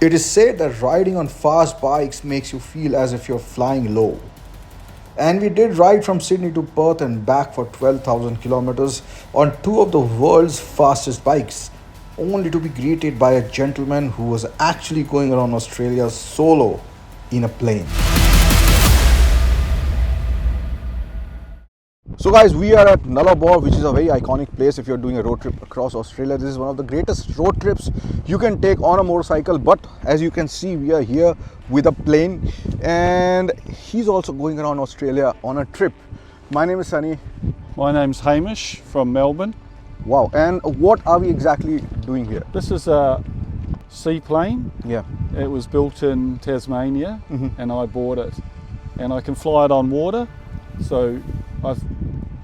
It is said that riding on fast bikes makes you feel as if you're flying low. And we did ride from Sydney to Perth and back for 12,000 kilometers on two of the world's fastest bikes, only to be greeted by a gentleman who was actually going around Australia solo in a plane. So guys, we are at Nullarbor, which is a very iconic place if you're doing a road trip across Australia. This is one of the greatest road trips you can take on a motorcycle, but as you can see, we are here with a plane and he's also going around Australia on a trip. My name is Sunny. My name's Hamish from Melbourne. Wow, and what are we exactly doing here? This is a seaplane. Yeah. It was built in Tasmania and I bought it. And I can fly it on water. So I've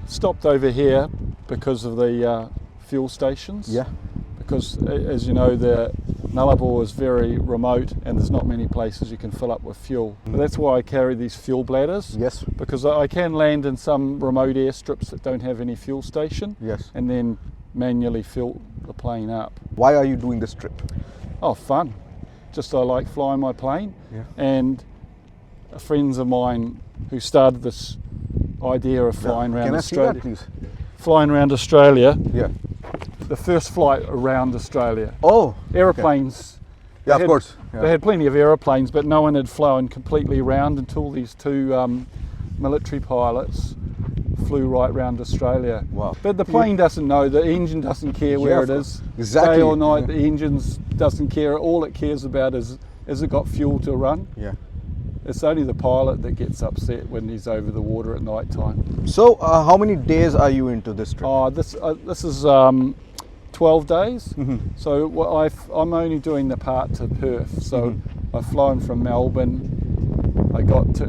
stopped over here because of the fuel stations. Yeah. Because as you know, the Nullarbor is very remote and there's not many places you can fill up with fuel. But that's why I carry these fuel bladders. Yes. Because I can land in some remote airstrips that don't have any fuel station. Yes. And then manually fill the plane up. Why are you doing this trip? Oh, fun. Just I like flying my plane. Yeah. And friends of mine who started this idea of flying around Australia. Can I see that, please? Flying around Australia. Yeah. The first flight around Australia. Oh. Aeroplanes. Okay. Yeah, of course. Yeah. They had plenty of aeroplanes, but no one had flown completely around until these two military pilots flew right around Australia. Wow. But the plane doesn't know, the engine doesn't care where it is. Exactly. Day or night, the engine doesn't care. All it cares about is it got fuel to run? Yeah. It's only the pilot that gets upset when he's over the water at night time. So, how many days are you into this trip? Oh, this is 12 days. So I'm only doing the part to Perth. So I've flown from Melbourne. I got to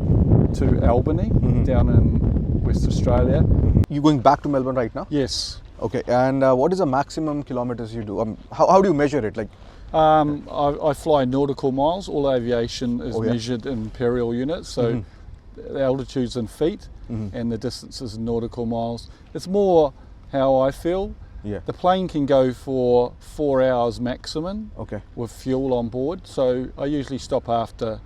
Albany down in West Australia. You going back to Melbourne right now? Yes. Okay. And what is the maximum kilometers you do? How do you measure it? Like. I fly nautical miles. All aviation is measured in imperial units, so the altitude's in feet and the distance is in nautical miles. It's more how I feel. Yeah. The plane can go for 4 hours maximum with fuel on board, so I usually stop after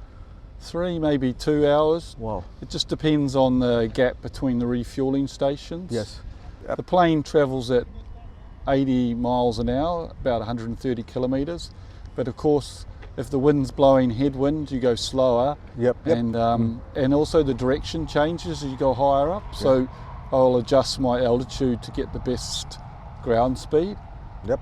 3, maybe 2 hours. Wow. It just depends on the gap between the refueling stations. Yes. Yep. The plane travels at 80 miles an hour, about 130 kilometres. But of course, if the wind's blowing headwind, you go slower. Yep. And also the direction changes as you go higher up. So I'll adjust my altitude to get the best ground speed. Yep.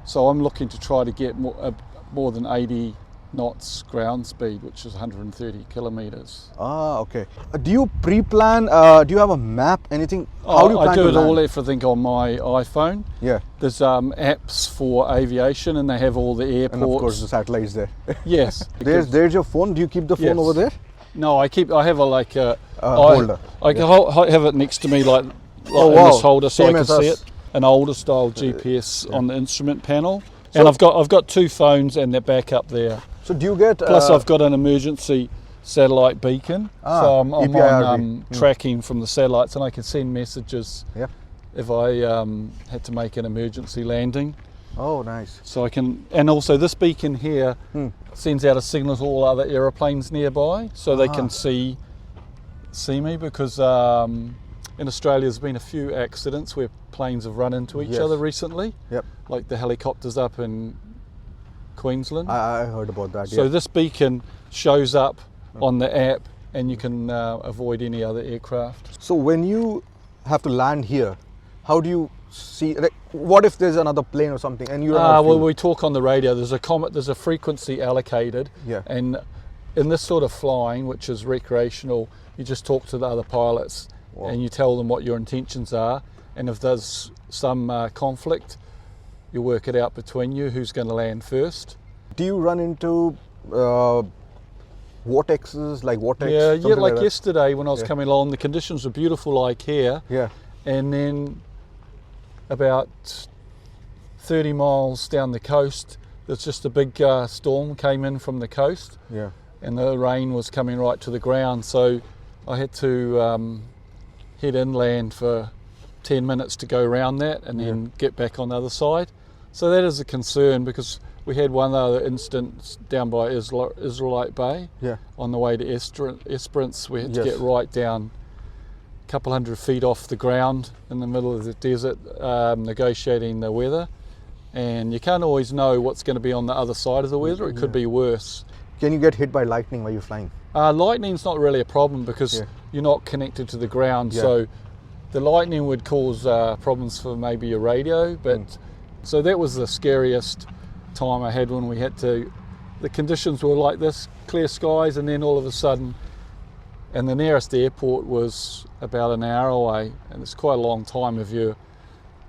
So I'm looking to try to get more than 80 knots ground speed, which is 130 kilometres. Ah, okay. Do you pre-plan? Do you have a map? Anything? How do you plan I do everything on my iPhone. Yeah. There's apps for aviation, and they have all the airports. And of course, the satellites there. Yes. There's your phone. Do you keep the phone over there? No, I have a holder. I have it next to me in this holder, so I can see it. An older style GPS on the instrument panel, and I've got two phones and they're back up there. So do you get? Plus, I've got an emergency satellite beacon, so I'm on tracking from the satellites, and I can send messages if I had to make an emergency landing. Oh, nice. So I can, and also this beacon here sends out a signal to all other aeroplanes nearby, so they can see me, because in Australia there's been a few accidents where planes have run into each other recently. Yep. Like the helicopters up in Queensland. I heard about that. So this beacon shows up on the app, and you can avoid any other aircraft. So when you have to land here, how do you see? Like, what if there's another plane or something, and you don't have well, we talk on the radio. There's a frequency allocated, and in this sort of flying, which is recreational, you just talk to the other pilots and you tell them what your intentions are, and if there's some conflict, you work it out between you who's going to land first. Do you run into vortexes, like vortex? Yeah, like yesterday when I was coming along, the conditions were beautiful like here. Yeah. And then about 30 miles down the coast, there's just a big storm came in from the coast. Yeah. And the rain was coming right to the ground, so I had to head inland for 10 minutes to go around that and then get back on the other side. So that is a concern because we had one other instance down by Israelite Bay. Yeah. On the way to Esperance, we had to Yes. get right down a couple hundred feet off the ground in the middle of the desert, negotiating the weather. And you can't always know what's going to be on the other side of the weather. It could be worse. Can you get hit by lightning while you're flying? Lightning's not really a problem because Yeah. you're not connected to the ground. Yeah. So the lightning would cause problems for maybe your radio. But so that was the scariest time I had when we had to. The conditions were like this, clear skies, and then all of a sudden, and the nearest airport was about an hour away, and it's quite a long time if you're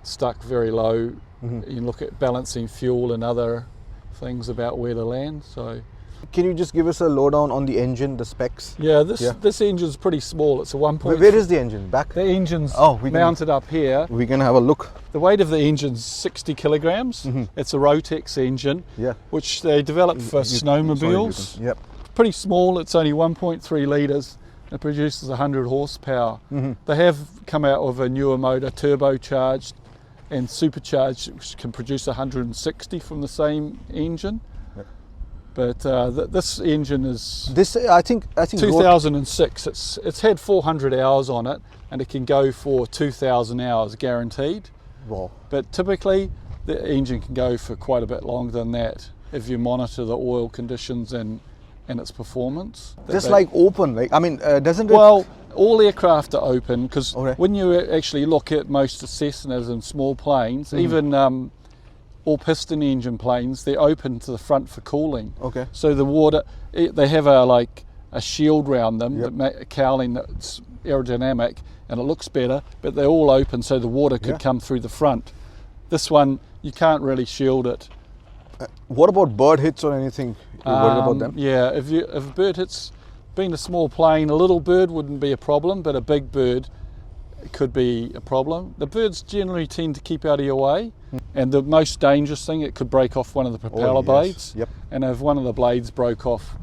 stuck very low. You look at balancing fuel and other things about where to land. So Can you just give us a lowdown on the engine, the specs? yeah, this engine's pretty small. It's a 1.3. Where is the engine? Back? The engine's we can- mounted up here. We can have a look. The weight of the engine's 60 kilograms. It's a Rotex engine, Yeah. which they developed for snowmobiles. Yep. Pretty small. It's only 1.3 litres. It produces 100 horsepower. They have come out with a newer motor, turbocharged and supercharged, which can produce 160 from the same engine. Yep. But this engine is This, I think. 2006. It's had 400 hours on it, and it can go for 2,000 hours guaranteed. Wow. But typically, the engine can go for quite a bit longer than that if you monitor the oil conditions and its performance. Just like open, like I mean, doesn't it? Well, all aircraft are open because Okay. when you actually look at most Cessnas and small planes, even all piston engine planes, they're open to the front for cooling. Okay. So the water, they have a shield round them, Yep. a cowling that's aerodynamic, and it looks better. But they're all open, so the water could Yeah. come through the front. This one, you can't really shield it. What about bird hits or anything? You worried about them? Yeah, if a bird hits, being a small plane, a little bird wouldn't be a problem, but a big bird could be a problem. The birds generally tend to keep out of your way, and the most dangerous thing, it could break off one of the propeller yes. blades. Yep. And if one of the blades broke off,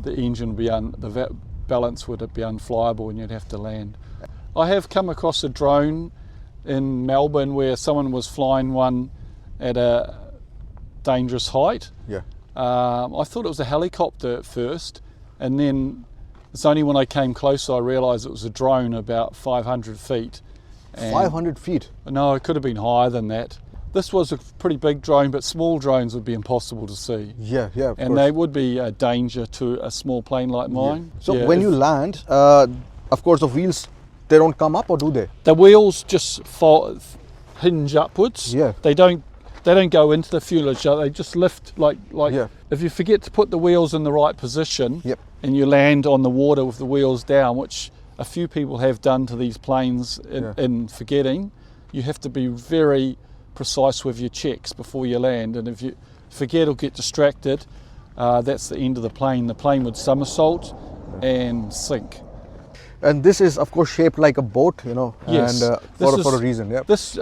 the engine would be balance would be unflyable, and you'd have to land. I have come across a drone in Melbourne where someone was flying one at a dangerous height. Yeah. I thought it was a helicopter at first, and then it's only when I came closer I realised it was a drone about 500 feet. And 500 feet. No, it could have been higher than that. This was a pretty big drone, but small drones would be impossible to see. Yeah, yeah. Of And course. they would be a danger to a small plane like mine. So Yeah, when if- you land, of course the wheels, they don't come up, or do they? the wheels just hinge upwards. Yeah. They don't go into the fuselage. They just lift like Yeah. if you forget to put the wheels in the right position, Yep. and you land on the water with the wheels down, which a few people have done to these planes in forgetting, you have to be very precise with your checks before you land. And if you forget or get distracted, that's the end of the plane. The plane would somersault and sink. And this is, of course, shaped like a boat, Yes. and This for a is- reason. Yeah. This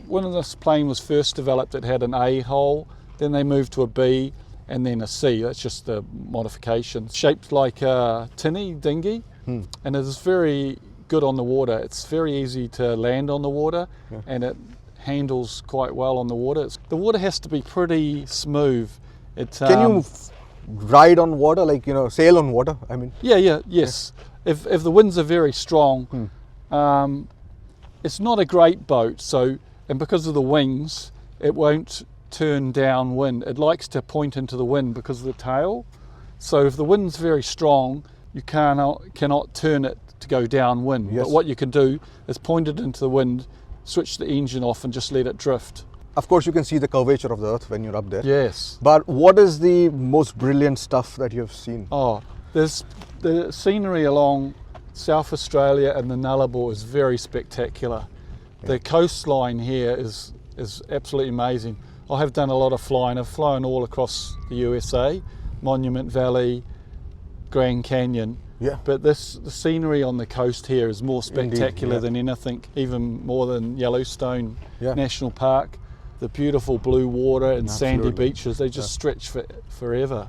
when this plane was first developed, it had an A hull, then they moved to a B, and then a C. That's just the modification. Shaped like a tinny dinghy, and it is very good on the water. It's very easy to land on the water, and it handles quite well on the water. The water has to be pretty smooth. Can you ride on water, like sail on water? I mean, Yes. If the winds are very strong, it's not a great boat. So, and because of the wings, it won't turn downwind. It likes to point into the wind because of the tail. So if the wind's very strong, you cannot turn it to go downwind. Yes. But what you can do is point it into the wind, switch the engine off, and just let it drift. of course, you can see the curvature of the earth when you're up there. Yes. But what is the most brilliant stuff that you've seen? Oh, there's the scenery along South Australia and the Nullarbor is very spectacular. The coastline here is absolutely amazing. I have done a lot of flying. I've flown all across the USA, Monument Valley, Grand Canyon. Yeah. But the scenery on the coast here is more spectacular yeah. than anything, even more than Yellowstone Yeah. National Park. The beautiful blue water and sandy Absolutely. beaches, they just stretch forever.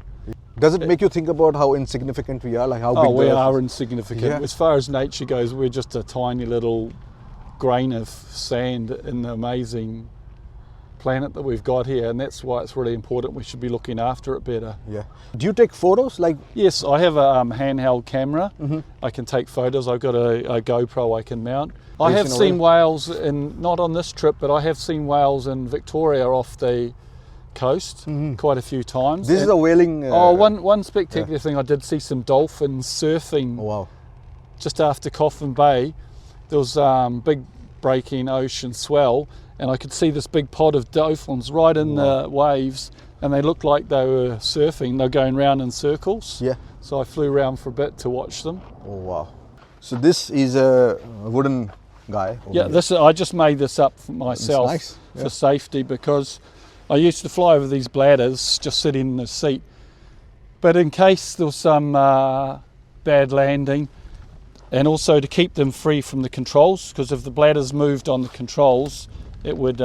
Does it make you think about how insignificant we are, like how Oh, big we the earth are is? insignificant. Yeah. As far as nature goes, we're just a tiny little grain of sand in the amazing planet that we've got here, and that's why it's really important. We should be looking after it better. Yeah. Do you take photos? Like, Yes, I have a handheld camera. Mm-hmm. I can take photos. I've got a GoPro I can mount. I Have you have seen a seen whales, not on this trip, but I have seen whales in Victoria off the coast quite a few times. this is And- a whaling. one spectacular thing, I did see some dolphins surfing Oh, wow. just after Coffin Bay. There was big breaking ocean swell, and I could see this big pod of dolphins right in the waves, and they looked like they were surfing. They're going round in circles. Yeah. So I flew around for a bit to watch them. Oh, wow. So this is a wooden guy. over Yeah, here. I just made this up for myself nice, yeah. for safety, because I used to fly over these bladders just sitting in the seat. But in case there was some bad landing, and also to keep them free from the controls, because if the bladders moved on the controls, it would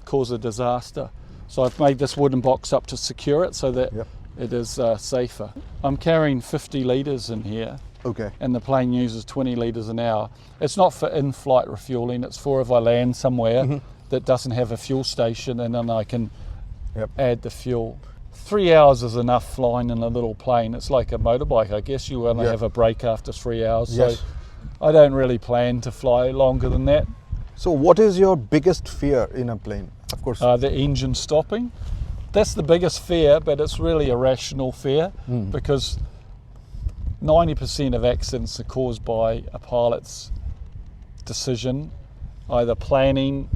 cause a disaster. So I've made this wooden box up to secure it so that Yep. it is safer. I'm carrying 50 litres in here, Okay. and the plane uses 20 litres an hour. It's not for in-flight refueling, it's for if I land somewhere that doesn't have a fuel station, and then I can Yep. add the fuel. 3 hours is enough flying in a little plane. It's like a motorbike, I guess. You only Yeah. have a break after 3 hours. Yes. So I don't really plan to fly longer than that. So what is your biggest fear in a plane? Of course. The engine stopping. That's the biggest fear, but it's really a rational fear, because 90% of accidents are caused by a pilot's decision, either planning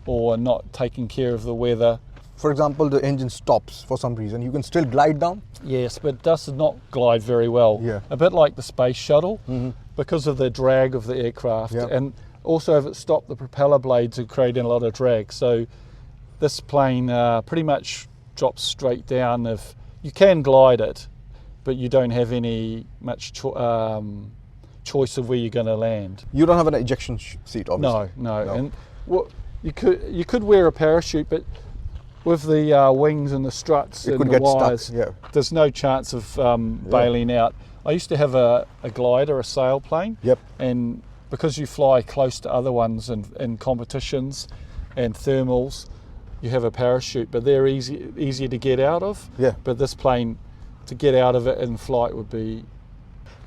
or not taking care of the weather. For example, the engine stops for some reason. You can still glide down. Yes, but it does not glide very well. Yeah. A bit like the space shuttle, because of the drag of the aircraft. Yeah. And also if it stopped, the propeller blades are creating a lot of drag. So this plane pretty much drops straight down. If you can glide it, but you don't have any much choice of where you're going to land. You don't have an ejection seat, obviously. No. No. And what you could wear a parachute, but with the wings and the struts It and could the get wires, stuck. Yeah. there's no chance of bailing out. I used to have a glider, a sailplane, Yep. and because you fly close to other ones in competitions and thermals, you have a parachute, but they're easier to get out of. Yeah. But this plane, to get out of it in flight would be.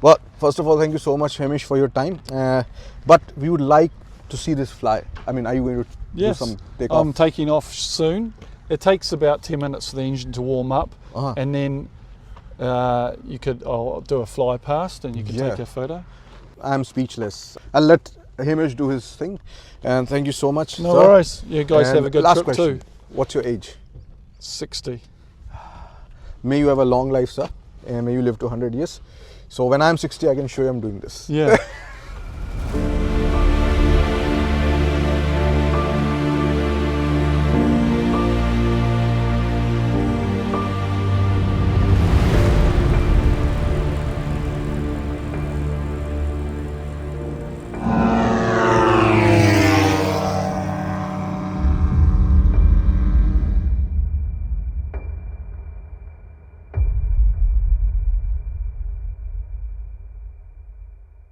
Well, first of all, thank you so much, Hamish, for your time. But we would like to see this fly. I mean, are you going to Yes, do some takeoff? I'm taking off soon. It takes about 10 minutes for the engine to warm up, Uh-huh. and then I'll do a fly past and you can Yeah. take a photo. I'm speechless. I'll let Hamish do his thing. And thank you so much. No sir. worries. You guys And have a good last trip question. too. What's your age? 60. May you have a long life, sir. And may you live to 100 years. So when I'm 60, I can show you I'm doing this. Yeah.